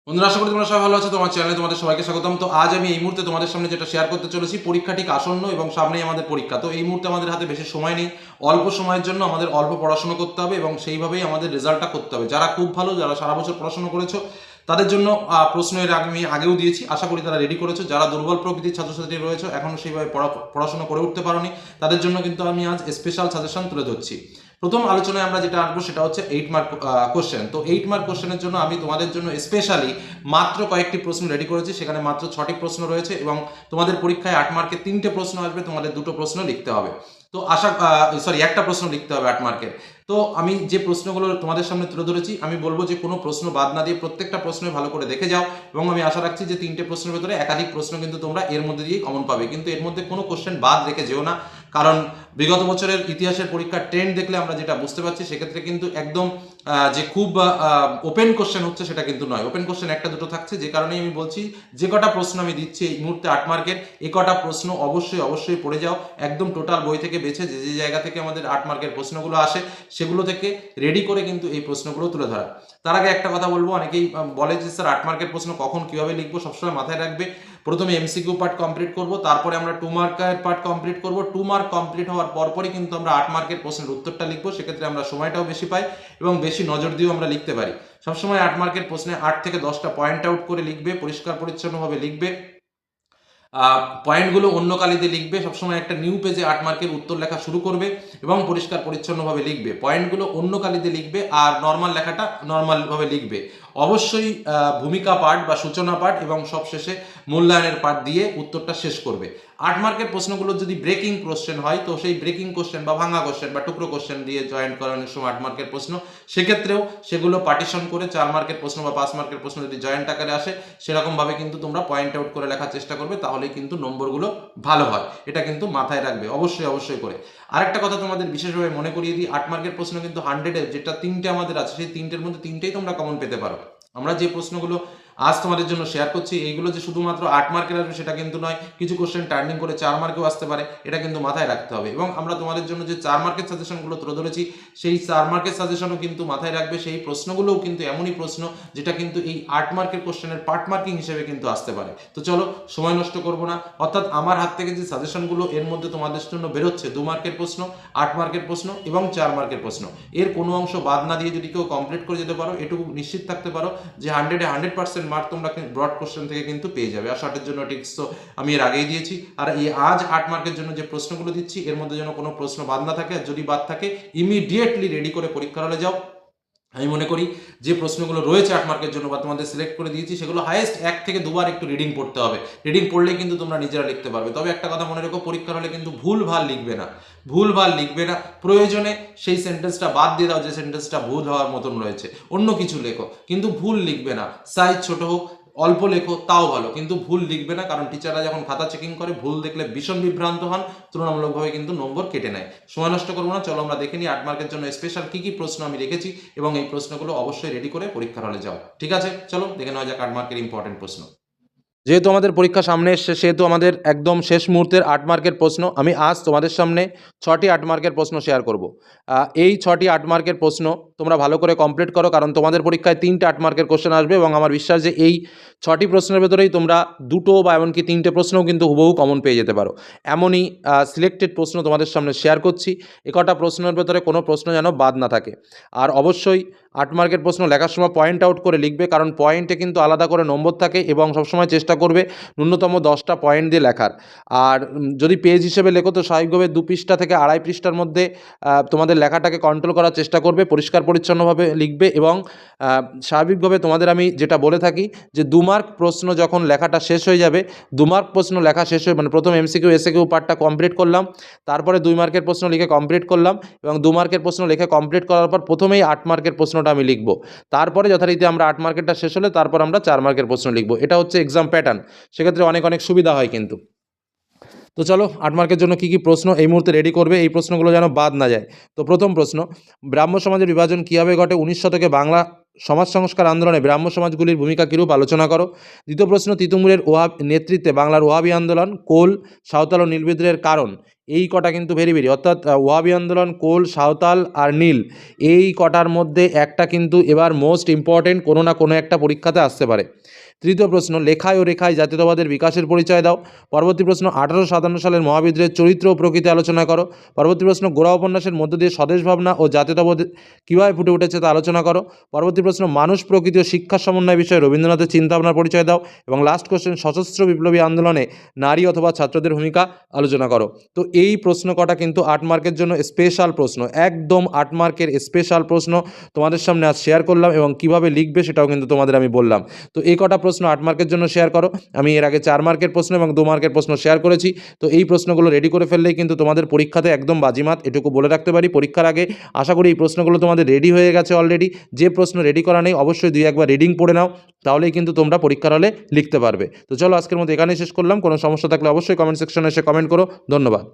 বন্ধুরা, আশা করি তোমরা সবাই ভালো আছো। তোমার চ্যানেলে তোমাদের সবাইকে স্বাগতম। তো আজ আমি এই মুহূর্তে তোমাদের সামনে যেটা শেয়ার করতে চলেছি, পরীক্ষা ঠিক আসন্ন এবং সামনেই আমাদের পরীক্ষা। তো এই মুহূর্তে আমাদের হাতে বেশি সময় নেই, অল্প সময়ের জন্য আমাদের অল্প পড়াশোনা করতে হবে এবং সেইভাবেই আমাদের রেজাল্টটা করতে হবে। যারা খুব ভালো, যারা সারা বছর পড়াশোনা করেছো তাদের জন্য প্রশ্ন এর আগে আমি আগেও দিয়েছি, আশা করি তারা রেডি করেছো। যারা দুর্বল প্রকৃতির ছাত্রছাত্রী রয়েছে, এখনো সেইভাবে পড়াশোনা করে উঠতে পারোনি, তাদের জন্য কিন্তু আমি আজ স্পেশাল সাজেশন তুলে ধরছি। প্রথম আলোচনায় আমরা যেটা আনবো সেটা হচ্ছে 8 মার্ক কোশ্চেন। তো 8 মার্ক কোশ্চেনের জন্য আমি তোমাদের জন্য স্পেশালি মাত্র কয়েকটি প্রশ্ন রেডি করেছি। সেখানে মাত্র 6টি প্রশ্ন রয়েছে এবং তোমাদের পরীক্ষায় 8 মার্কের 3টে প্রশ্ন আসবে, তোমাদের 2টো প্রশ্ন লিখতে হবে। তো একটা প্রশ্ন লিখতে হবে 8 মার্কের। তো আমি যে প্রশ্নগুলো তোমাদের সামনে তুলে ধরেছি, আমি বলবো যে কোনো প্রশ্ন বাদ না দিয়ে প্রত্যেকটা প্রশ্নই ভালো করে দেখে যাও এবং আমি আশা রাখছি যে 3টে প্রশ্নের ভেতরে একাধিক প্রশ্ন কিন্তু তোমরা এর মধ্যে দিয়েই কমন পাবে। কিন্তু এর মধ্যে কোনো কোশ্চেন বাদ রেখে যেও না, কারণ বিগত বছরের ইতিহাসের পরীক্ষার ট্রেন্ড দেখলে আমরা যেটা বুঝতে পারছি, সেক্ষেত্রে কিন্তু একদম যে খুব ওপেন কোশ্চেন হচ্ছে সেটা কিন্তু নয়। ওপেন কোশ্চেন একটা দুটো থাকছে, যে কারণেই আমি বলছি যে কটা প্রশ্ন আমি দিচ্ছি এই মুহূর্তে 8 মার্কের, এ কটা প্রশ্ন অবশ্যই অবশ্যই পড়ে যাও। একদম টোটাল বই থেকে বেছে যে যে জায়গা থেকে আমাদের 8 মার্কের প্রশ্নগুলো আসে সেগুলো থেকে রেডি করে কিন্তু এই প্রশ্নগুলো তুলে ধরা। তার আগে একটা কথা বলবো, অনেকেই বলে যে স্যার 8 মার্কের প্রশ্ন কখন কিভাবে লিখবো। সবসময় মাথায় রাখবে, প্রথমে এমসিকিউ পার্ট কমপ্লিট করব, তারপরে আমরা 2 মার্কের পার্ট কমপ্লিট করব। 2 মার্ক কমপ্লিট হওয়ার পরপরই কিন্তু আমরা 8 মার্কের প্রশ্নের উত্তরটা লিখবো। সেক্ষেত্রে আমরা সময়টাও বেশি পাই এবং বেশি নজর দিয়েও আমরা লিখতে পারি। সবসময় 8 মার্কের প্রশ্নে 8 থেকে 10টা পয়েন্ট আউট করে লিখবে, পরিষ্কার পরিচ্ছন্নভাবে লিখবে। পয়েন্টগুলো অন্য কালিতে লিখবে। সবসময় একটা নিউ পেজে 8 মার্কের উত্তর লেখা শুরু করবে এবং পরিষ্কার পরিচ্ছন্নভাবে লিখবে। পয়েন্টগুলো অন্য কালিতে লিখবে আর নর্মাল লেখাটা নর্মালভাবে লিখবে। অবশ্যই ভূমিকা পাঠ বা সূচনা পাঠ এবং সবশেষে মূল্যায়নের পাঠ দিয়ে উত্তরটা শেষ করবে। 8 মার্কের প্রশ্নগুলো যদি ব্রেকিং কোশ্চেন হয়, তো সেই ব্রেকিং কোশ্চেন বা ভাঙা কোশ্চেন বা টুকরো কোশ্চেন দিয়ে জয়েন্ট করানোর সময় 8 মার্কের প্রশ্ন, সেক্ষেত্রেও সেগুলো পার্টিশন করে 4 মার্কের প্রশ্ন বা 5 মার্কের প্রশ্ন যদি জয়েন্ট আকারে আসে, সেরকমভাবে কিন্তু তোমরা পয়েন্ট আউট করে লেখার চেষ্টা করবে, তাহলেই কিন্তু নম্বরগুলো ভালো হয়। এটা কিন্তু মাথায় রাখবে অবশ্যই অবশ্যই করে। আরেকটা কথা তোমাদের বিশেষভাবে মনে করিয়ে দিই, 8 মার্কের প্রশ্ন কিন্তু 100-এর যেটা 3টে আমাদের আছে, সেই 3টের মধ্যে 3টেই তোমরা কমন পেতে পারো। আমরা যে প্রশ্নগুলো আজ তোমাদের জন্য শেয়ার করছি, এইগুলো যে শুধুমাত্র 8 মার্কের আসবে সেটা কিন্তু নয়। কিছু কোশ্চেন টার্নিং করে 4 মার্কেও আসতে পারে, এটা কিন্তু মাথায় রাখতে হবে। এবং আমরা তোমাদের জন্য যে 4 মার্কের সাজেশনগুলো তুলে ধরেছি, সেই 4 মার্কের সাজেশনও কিন্তু মাথায় রাখবে। সেই প্রশ্নগুলোও কিন্তু এমনই প্রশ্ন যেটা কিন্তু এই 8 মার্কের কোশ্চেনের পার্ট মার্কিং হিসেবে কিন্তু আসতে পারে। তো চলো, সময় নষ্ট করবো না। অর্থাৎ আমার হাত থেকে যে সাজেশনগুলো এর মধ্যে তোমাদের জন্য বেরোচ্ছে, 2 মার্কের প্রশ্ন, 8 মার্কের প্রশ্ন এবং 4 মার্কের প্রশ্ন, এর কোনো অংশ বাদ না দিয়ে যদি কেউ কমপ্লিট করে যেতে পারো, এটুকু নিশ্চিত থাকতে পারো যে 100-এ 100% মার্ক তোমরা ব্রড কোশ্চেন থেকে কিন্তু পেয়ে যাবে। আর শর্টের জন্য টিপস তো আমি এর আগেই দিয়েছি। আর এই আজ 8 মার্কের জন্য যে প্রশ্নগুলো দিচ্ছি, এর মধ্যে যেন কোনো প্রশ্ন বাদ না থাকে। আর যদি বাদ থাকে, ইমিডিয়েটলি রেডি করে পরীক্ষার হলে যাও। আমি মনে করি যে প্রশ্নগুলো রয়েছে 8 মার্কের জন্য বা তোমাদের সিলেক্ট করে দিয়েছি, সেগুলো হাইয়েস্ট 1 থেকে 2বার একটু রিডিং পড়তে হবে। রিডিং পড়লেই কিন্তু তোমরা নিজেরা লিখতে পারবে। তবে একটা কথা মনে রেখো, পরীক্ষার হলে কিন্তু ভুলভাল লিখবে না, ভুলভাল লিখবে না। প্রয়োজনে সেই সেন্টেন্সটা বাদ দিয়ে দাও যে সেন্টেন্সটা ভুল হওয়ার মতন রয়েছে, অন্য কিছু লেখো, কিন্তু ভুল লিখবে না। সাইজ ছোট হোক, অল্প লেখো, তাও ভালো, কিন্তু ভুল লিখবে না। কারণ টিচাররা যখন খাতা চেকিং করে, ভুল দেখলে ভীষণ বিভ্রান্ত হন, তুলনামূলকভাবে কিন্তু নম্বর কেটে নেয়। সময় নষ্ট করবো না, চলো আমরা দেখে নিই 8 মার্কের জন্য স্পেশাল কি কি প্রশ্ন আমি রেখেছি এবং এই প্রশ্নগুলো অবশ্যই রেডি করে পরীক্ষার হলে যাও। ঠিক আছে, চলো দেখে নেওয়া যাক 8 মার্কের ইম্পর্টেন্ট প্রশ্ন। যেহেতু আমাদের পরীক্ষা সামনে এসছে, সেহেতু আমাদের একদম শেষ মুহূর্তের 8 মার্কের প্রশ্ন আমি আজ তোমাদের সামনে 6টি 8 মার্কের প্রশ্ন শেয়ার করব। এই 6টি 8 মার্কের প্রশ্ন তোমরা ভালো করে কমপ্লিট করো, কারণ তোমাদের পরীক্ষায় 3টে 8 মার্কের কোশ্চেন আসবে এবং আমার বিশ্বাস যে এই 6টি প্রশ্নের ভেতরেই তোমরা 2টো বা এমনকি 3টে প্রশ্নও কিন্তু হুবহু কমন পেয়ে যেতে পারো। এমনই সিলেক্টেড প্রশ্ন তোমাদের সামনে শেয়ার করছি। কটা প্রশ্নের ভেতরে কোনো প্রশ্ন যেন বাদ না থাকে। আর অবশ্যই 8 মার্কের প্রশ্ন লেখার সময় পয়েন্ট আউট করে লিখবে, কারণ পয়েন্টে কিন্তু আলাদা করে নম্বর থাকে এবং সবসময় চেষ্টা করবে ন্যূনতম 10টা পয়েন্ট দিয়ে লেখার। আর যদি পেজ হিসেবে লেখো, তো স্বাভাবিকভাবে 2 পৃষ্ঠা থেকে 2.5 পৃষ্ঠার মধ্যে তোমাদের লেখাটাকে কন্ট্রোল করার চেষ্টা করবে, পরিষ্কার পরিচ্ছন্নভাবে লিখবে। এবং স্বাভাবিকভাবে তোমাদের আমি যেটা বলে থাকি যে 2 মার্ক প্রশ্ন যখন লেখাটা শেষ হয়ে যাবে, 2 মার্ক প্রশ্ন লেখা শেষ হয়ে, মানে প্রথম এমসিকিউ এসএকিউ পার্টটা কমপ্লিট করলাম, তারপরে 2 মার্কের প্রশ্ন লিখে কমপ্লিট করলাম এবং 2 মার্কের প্রশ্ন লিখে কমপ্লিট করার পর প্রথমেই 8 মার্কের প্রশ্নটা আমি লিখব। তারপরে যথারীতি আমরা 8 মার্কেরটা শেষ হলে তারপর আমরা 4 মার্কের প্রশ্ন লিখব। এটা হচ্ছে এক্সাম প্যাটার্ন। সেক্ষেত্রে অনেক অনেক সুবিধা হয় কিন্তু। তো চলো, 8 মার্কের জন্য কী কী প্রশ্ন এই মুহূর্তে রেডি করবে, এই প্রশ্নগুলো যেন বাদ না যায়। তো প্রথম প্রশ্ন, ব্রাহ্ম সমাজের বিভাজন কীভাবে ঘটে? 19 শতকে বাংলা সমাজ সংস্কার আন্দোলনে ব্রাহ্ম সমাজগুলির ভূমিকা কীরূপ আলোচনা করো। দ্বিতীয় প্রশ্ন, তিতুমুরের নেতৃত্বে বাংলার ওহাবি আন্দোলন, কোল, সাঁওতাল ও নীল বিদ্রোহের কারণ এই কটা কিন্তু ভেরি ভেরি, অর্থাৎ ওয়াহাবি আন্দোলন, কোল, সাঁওতাল আর নীল, এই কটার মধ্যে একটা কিন্তু এবার মোস্ট ইম্পর্টেন্ট, কোনো না কোনো একটা পরীক্ষাতে আসতে পারে। তৃতীয় প্রশ্ন, লেখায় ও রেখায় জাতীয়তাবাদের বিকাশের পরিচয় দাও। পরবর্তী প্রশ্ন, 1857 সালের মহাবিদ্রোহের চরিত্র ও প্রকৃতি আলোচনা করো। পরবর্তী প্রশ্ন, গোড়া উপন্যাসের মধ্য দিয়ে স্বদেশ ভাবনা ও জাতীয়তাবোধ কীভাবে ফুটে উঠেছে তা আলোচনা করো। পরবর্তী প্রশ্ন, মানুষ, প্রকৃতি ও শিক্ষার সমন্বয় বিষয়ে রবীন্দ্রনাথের চিন্তাভাবনার পরিচয় দাও। এবং লাস্ট কোশ্চেন, সশস্ত্র বিপ্লবী আন্দোলনে নারী অথবা ছাত্রদের ভূমিকা আলোচনা করো। তো এই প্রশ্ন কটা কিন্তু 8 মার্কের জন্য স্পেশাল প্রশ্ন, একদম 8 মার্কের স্পেশাল প্রশ্ন তোমাদের সামনে আজ শেয়ার করলাম, এবং কিভাবে লিখবে সেটাও কিন্তু তোমাদের আমি বললাম। তো এই কটা প্রশ্ন 8 মার্কের জন্য শেয়ার করো। আমি এর আগে 4 মার্কের প্রশ্ন এবং 2 মার্কের প্রশ্ন শেয়ার করেছি। তো এই প্রশ্নগুলো রেডি করে ফেললেই কিন্তু তোমাদের পরীক্ষাতে একদম বাজিমাত, এটুকু বলে রাখতে পারি। পরীক্ষার আগে আশা করি এই প্রশ্নগুলো তোমাদের রেডি হয়ে গেছে অলরেডি। যে প্রশ্ন রেডি করা নেই অবশ্যই 2-1বার রিডিং পড়ে নাও, তাহলেই কিন্তু তোমরা পরীক্ষার হলে লিখতে পারবে। তো চলো আজকের মতো এখানেই শেষ করলাম। কোনো সমস্যা থাকলে অবশ্যই কমেন্ট সেকশনে এসে কমেন্ট করো। ধন্যবাদ।